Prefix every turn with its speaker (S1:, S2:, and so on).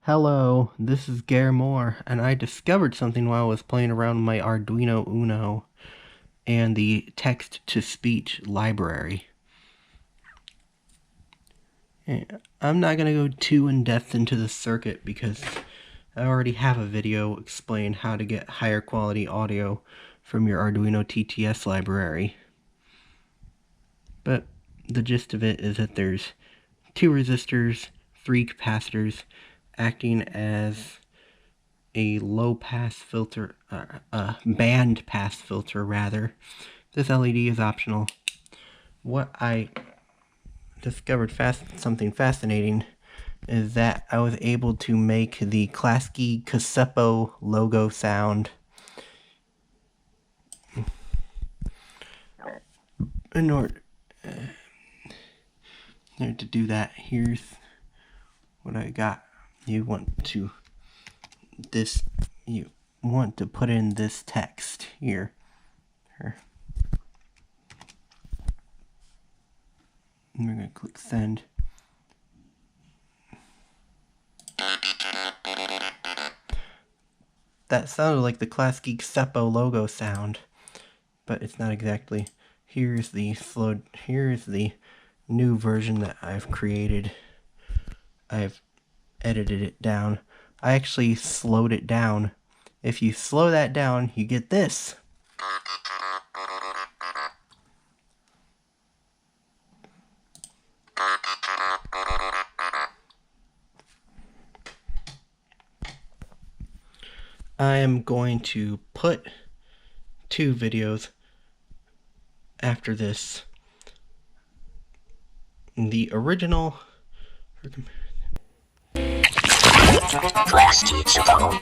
S1: Hello, this is Gare Moore, and I discovered something while I was playing around with my Arduino Uno and the text-to-speech library. And I'm not going to go too in-depth into the circuit because I already have a video explaining how to get higher quality audio from your Arduino TTS library. But the gist of it is that there's 2 resistors, 3 capacitors, acting as a low-pass filter, band-pass filter, rather. This LED is optional. What I discovered something fascinating is that I was able to make the Klasky Csupo logo sound. In order to do that, here's what I got. You want to put in this text here. And we're going to click send. That sounded like the Klasky Csupo logo sound, but it's not exactly. Here's the new version that I've created. I've edited it down. I actually slowed it down. If you slow that down, you get this. I am going to put 2 videos after this. The original
S2: Klasky Csupo.